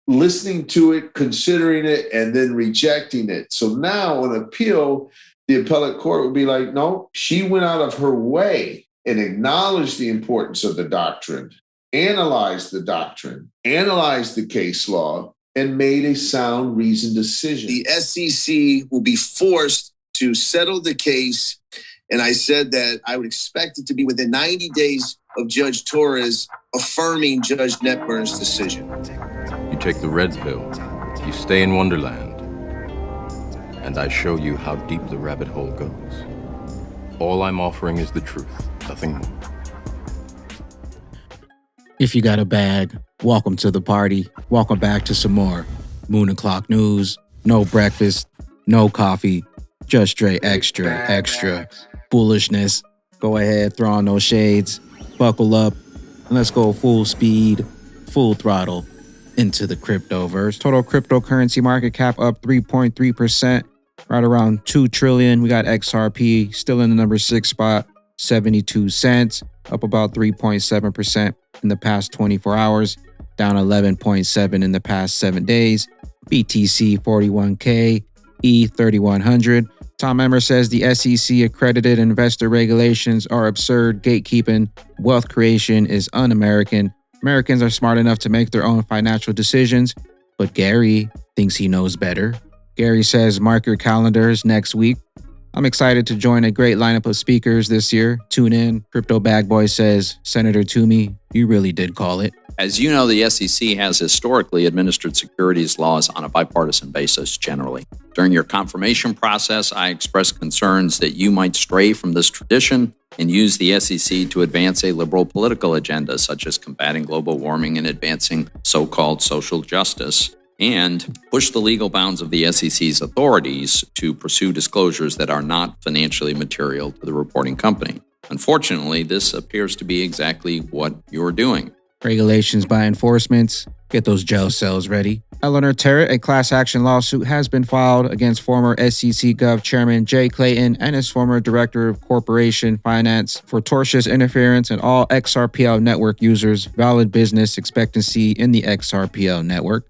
listening to it, considering it, and then rejecting it. So now on appeal, the appellate court would be like, no, she went out of her way and acknowledged the importance of the doctrine, analyzed the doctrine, analyzed the case law, and made a sound, reasoned decision. The SEC will be forced to settle the case. And I said that I would expect it to be within 90 days of Judge Torres affirming Judge Netburn's decision. You take the red pill, you stay in Wonderland, and I show you how deep the rabbit hole goes. All I'm offering is the truth, nothing more. If you got a bag, welcome to the party. Welcome back to some more Moon and Clock news. No breakfast, no coffee, just straight extra bullishness. Go ahead, throw on those shades, buckle up, and let's go full speed, full throttle into the cryptoverse. Total cryptocurrency market cap up 3.3%, right around 2 trillion. We got XRP still in the number 6 spot, 72 cents, up about 3.7% in the past 24 hours, down 11.7 in the past 7 days. BTC 41K, E 3100. Tom Emmer says the SEC accredited investor regulations are absurd gatekeeping. Wealth creation is un-American. Americans are smart enough to make their own financial decisions, but Gary thinks he knows better. Gary says mark your calendars next week. I'm excited to join a great lineup of speakers this year. Tune in. Crypto Bag Boy says, Senator Toomey, you really did call it. As you know, the SEC has historically administered securities laws on a bipartisan basis generally. During your confirmation process, I expressed concerns that you might stray from this tradition and use the SEC to advance a liberal political agenda, such as combating global warming and advancing so-called social justice, and push the legal bounds of the SEC's authorities to pursue disclosures that are not financially material to the reporting company. Unfortunately, this appears to be exactly what you're doing. Regulations by enforcements. Get those jail cells ready. Eleanor Terrett, a class action lawsuit has been filed against former SEC Gov Chairman Jay Clayton and his former Director of Corporation Finance for tortious interference in all XRPL network users' valid business expectancy in the XRPL network.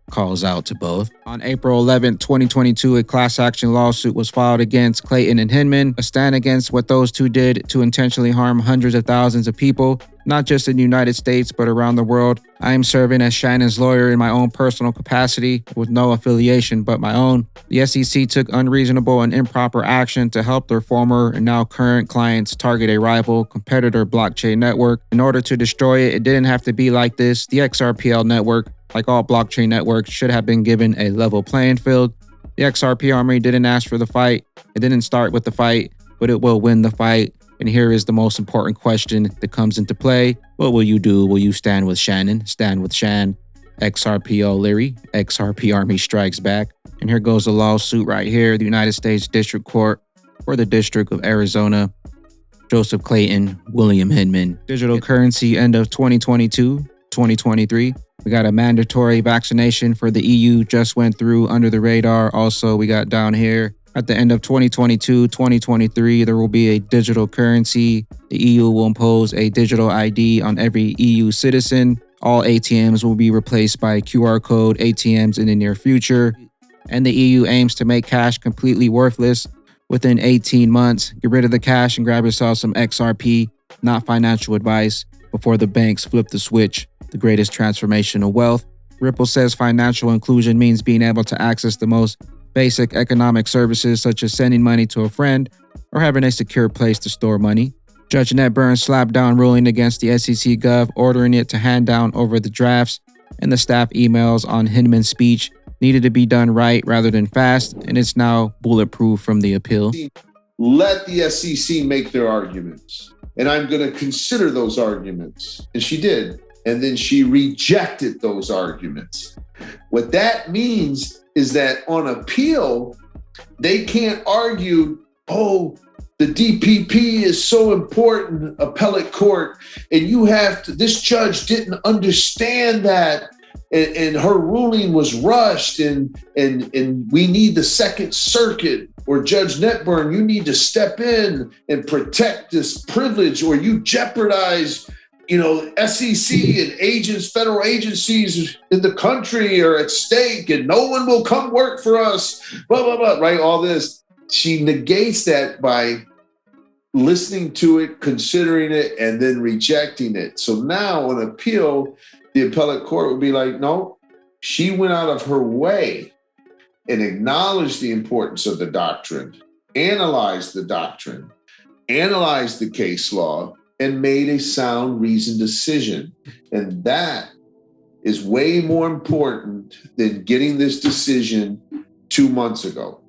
Calls out to both. On April 11, 2022, a class action lawsuit was filed against Clayton and Hinman, a stand against what those two did to intentionally harm hundreds of thousands of people, not just in the United States, but around the world. I am serving as Shannon's lawyer in my own personal capacity with no affiliation but my own. The SEC took unreasonable and improper action to help their former and now current clients target a rival competitor blockchain network. In order to destroy it, it didn't have to be like this. The XRPL network, like all blockchain networks, should have been given a level playing field. The XRP Army didn't ask for the fight. It didn't start with the fight, but it will win the fight. And here is the most important question that comes into play. What will you do? Will you stand with Shannon? Stand with Shan. XRP O'Leary. XRP Army strikes back. And here goes the lawsuit right here. The United States District Court for the District of Arizona. Joseph Clayton, William Hinman. Digital currency end of 2022, 2023. We got a mandatory vaccination for the EU, just went through under the radar. Also, we got down here at the end of 2022, 2023, there will be a digital currency. The EU will impose a digital ID on every EU citizen. All ATMs will be replaced by QR code ATMs in the near future. And the EU aims to make cash completely worthless within 18 months. Get rid of the cash and grab yourself some XRP, not financial advice, before the banks flip the switch. The greatest transformation of wealth. Ripple says financial inclusion means being able to access the most basic economic services such as sending money to a friend or having a secure place to store money. Judge Netburn slapped down ruling against the SEC Gov, ordering it to hand down over the drafts and the staff emails on Hinman's speech needed to be done right rather than fast, and it's now bulletproof from the appeal. Let the SEC make their arguments, and I'm going to consider those arguments. And she did. And then she rejected those arguments. What that means is that on appeal, they can't argue, oh, the DPP is so important, appellate court, and you have to, this judge didn't understand that, and her ruling was rushed, and we need the Second Circuit, or Judge Netburn, you need to step in and protect this privilege, or you jeopardize SEC and agents, federal agencies in the country are at stake and no one will come work for us, blah, blah, blah, right? All this. She negates that by listening to it, considering it, and then rejecting it. So now on appeal, the appellate court would be like, no, she went out of her way and acknowledged the importance of the doctrine, analyzed the doctrine, analyzed the case law, and made a sound, reasoned decision. And that is way more important than getting this decision 2 months ago.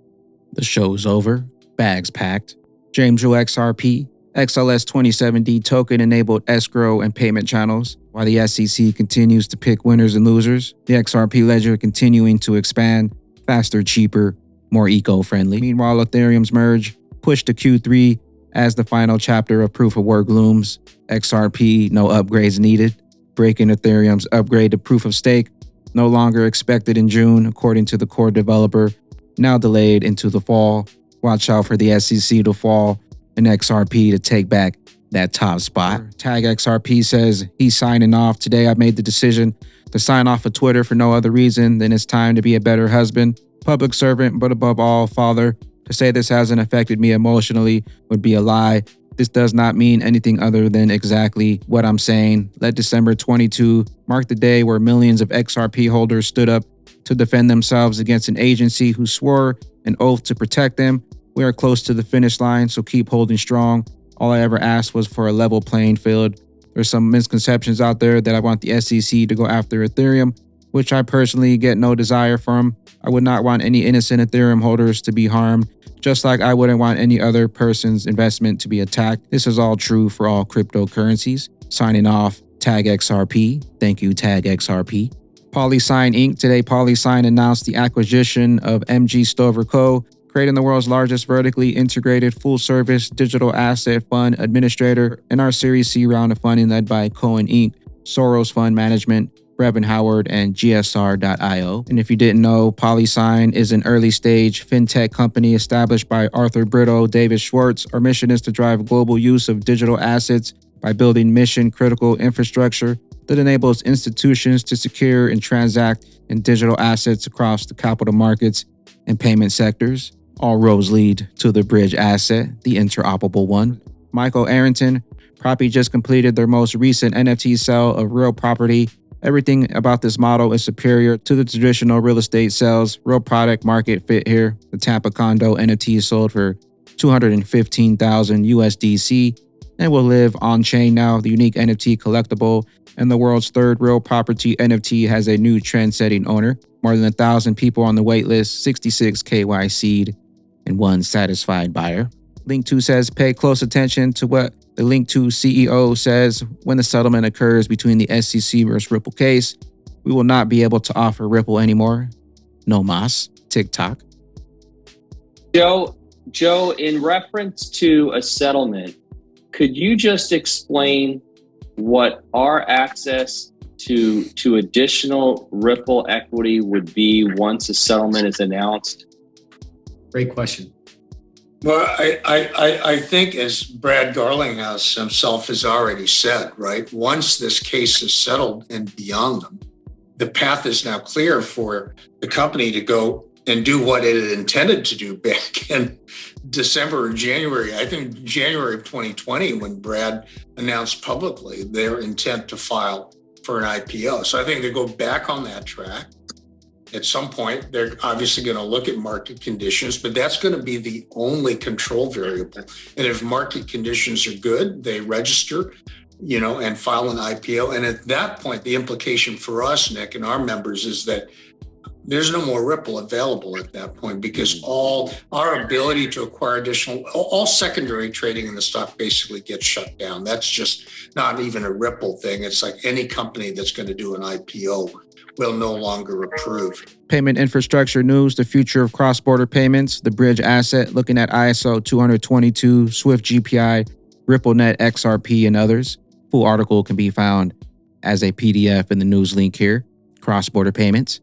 The show's over. Bags packed. James Jewel XRP, XLS 27D token-enabled escrow and payment channels. While the SEC continues to pick winners and losers, the XRP ledger continuing to expand, faster, cheaper, more eco-friendly. Meanwhile, Ethereum's merge pushed to Q3 as the final chapter of Proof of Work looms. XRP, no upgrades needed. Breaking Ethereum's upgrade to Proof of Stake, no longer expected in June, according to the core developer, now delayed into the fall. Watch out for the SEC to fall and XRP to take back that top spot. Tag XRP says he's signing off. Today I made the decision to sign off of Twitter for no other reason than it's time to be a better husband, public servant, but above all, father. To say this hasn't affected me emotionally would be a lie. This does not mean anything other than exactly what I'm saying. Let December 22 mark the day where millions of XRP holders stood up to defend themselves against an agency who swore an oath to protect them. We are close to the finish line, so keep holding strong. All I ever asked was for a level playing field. There's some misconceptions out there that I want the SEC to go after Ethereum, which I personally get no desire from. I would not want any innocent Ethereum holders to be harmed, just like I wouldn't want any other person's investment to be attacked. This is all true for all cryptocurrencies. Signing off, Tag XRP. Thank you, Tag XRP. PolySign Inc. Today, PolySign announced the acquisition of MG Stover Co., creating the world's largest vertically integrated full-service digital asset fund administrator in our Series C round of funding led by Cohen Inc., Soros Fund Management, Brevin Howard, and GSR.io. And if you didn't know, PolySign is an early-stage fintech company established by Arthur Britto, David Schwartz. Our mission is to drive global use of digital assets by building mission-critical infrastructure that enables institutions to secure and transact in digital assets across the capital markets and payment sectors. All roads lead to the bridge asset, the interoperable one. Michael Arrington, Proppy just completed their most recent NFT sale of real property. Everything about this model is superior to the traditional real estate sales. Real product market fit here. The Tampa condo NFT sold for $215,000 USDC and will live on chain now. The unique NFT collectible and the world's third real property NFT has a new trend-setting owner. More than 1,000 people on the waitlist, 66 KY seed, and one satisfied buyer. Link2 says pay close attention to what the Link2 CEO says when the settlement occurs between the SEC versus Ripple case. We will not be able to offer Ripple anymore. No mas. TikTok. Joe, in reference to a settlement, could you just explain what our access to additional Ripple equity would be once a settlement is announced? Great question. Well, I think, as Brad Garlinghouse himself has already said, right, once this case is settled and beyond them, the path is now clear for the company to go and do what it had intended to do back in December or January, I think January of 2020, when Brad announced publicly their intent to file for an IPO. So I think they go back on that track. At some point, they're obviously going to look at market conditions, but that's going to be the only control variable. And if market conditions are good, they register, and file an IPO. And at that point, the implication for us, Nick, and our members is that there's no more Ripple available at that point, because all our ability to acquire all secondary trading in the stock basically gets shut down. That's just not even a Ripple thing. It's like any company that's going to do an IPO will no longer approve. Payment infrastructure news, the future of cross-border payments, the bridge asset, looking at ISO 222, Swift GPI, RippleNet, XRP, and others. Full article can be found as a PDF in the news link here. Cross-border payments.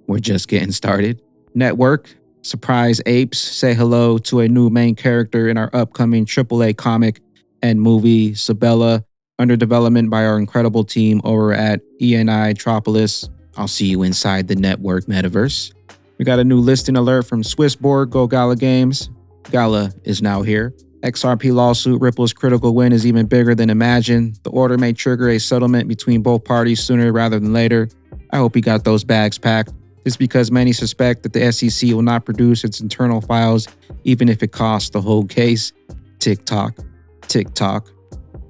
We're just getting started. Network, surprise apes, say hello to a new main character in our upcoming AAA comic and movie, Sabella, under development by our incredible team over at ENI Tropolis. I'll see you inside the network metaverse. We got a new listing alert from Swissborg, Go Gala Games. Gala is now here. XRP lawsuit Ripple's critical win is even bigger than imagined. The order may trigger a settlement between both parties sooner rather than later. I hope he got those bags packed. This is because many suspect that the SEC will not produce its internal files, even if it costs the whole case. TikTok.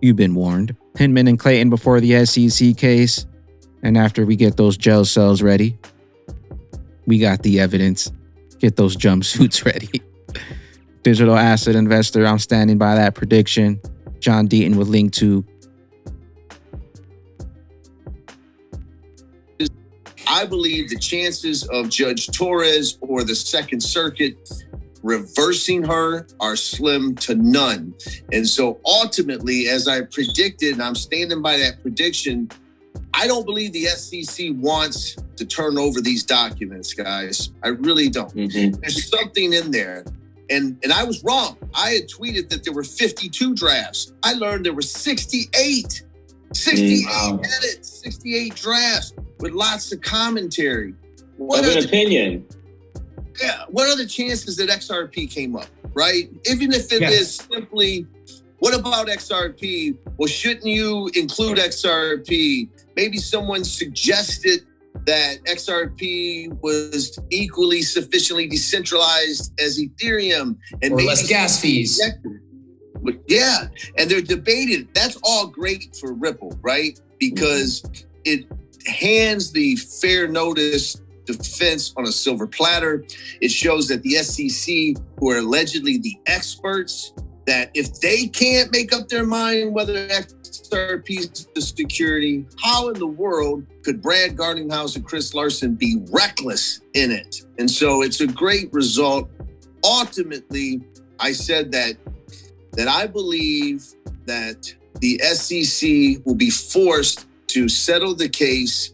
You've been warned. Hinman and Clayton before the SEC case. And after we get those jail cells ready, we got the evidence. Get those jumpsuits ready. Digital asset investor, I'm standing by that prediction. John Deaton with link to. I believe the chances of Judge Torres or the Second Circuit reversing her are slim to none. And so ultimately, as I predicted, and I'm standing by that prediction, I don't believe the SEC wants to turn over these documents, guys. I really don't. There's something in there. And I was wrong. I had tweeted that there were 52 drafts. I learned there were 68. 68 edits, 68 drafts with lots of commentary. What an opinion. Yeah. What are the chances that XRP came up, right? Even if it is simply, what about XRP? Well, shouldn't you include XRP? Maybe someone suggested that XRP was equally sufficiently decentralized as Ethereum, and or maybe less gas fees. But yeah, and they're debated. That's all great for Ripple, right? Because it hands the fair notice defense on a silver platter. It shows that the SEC, who are allegedly the experts, that if they can't make up their mind whether XRP is the security, how in the world could Brad Garlinghouse and Chris Larson be reckless in it? And so it's a great result. Ultimately, I said that I believe that the SEC will be forced to settle the case.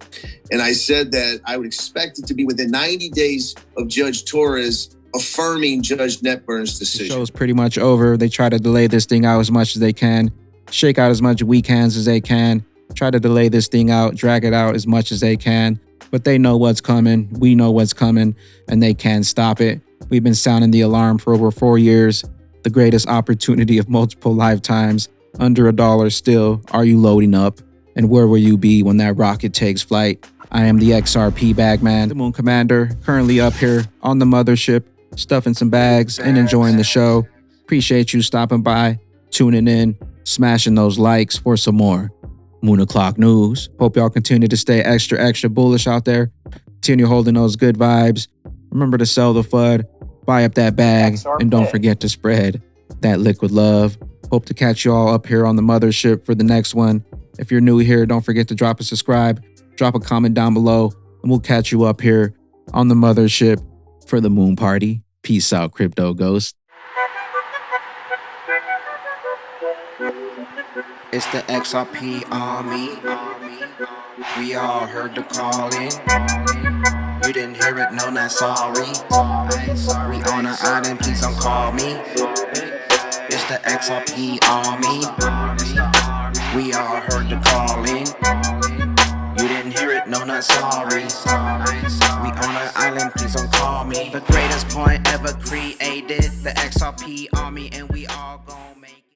And I said that I would expect it to be within 90 days of Judge Torres affirming Judge Netburn's decision. The show's pretty much over. They try to delay this thing out as much as they can, shake out as much weekends as they can, try to delay this thing out, drag it out as much as they can. But they know what's coming. We know what's coming, and they can't stop it. We've been sounding the alarm for over 4 years. The greatest opportunity of multiple lifetimes. Under $1 still. Are you loading up? And where will you be when that rocket takes flight? I am the XRP bag man, the Moon Commander, currently up here on the mothership, stuffing some bags and enjoying the show. Appreciate you stopping by, tuning in, smashing those likes for some more Moon O'Clock news. Hope y'all continue to stay extra bullish out there. Continue holding those good vibes. Remember to sell the FUD, buy up that bag, and don't forget to spread that liquid love. Hope to catch you all up here on the mothership for the next one. If you're new here, don't forget to drop a subscribe, drop a comment down below, and we'll catch you up here on the mothership for the moon party. Peace out, crypto ghost. It's the XRP army. We all heard the calling. You didn't hear it, no, not sorry. We on an island, please don't call me. It's the XRP army. We all heard the calling. You didn't hear it, no, not sorry. We on an island, please don't call me. The greatest point ever created, the XRP army, and we all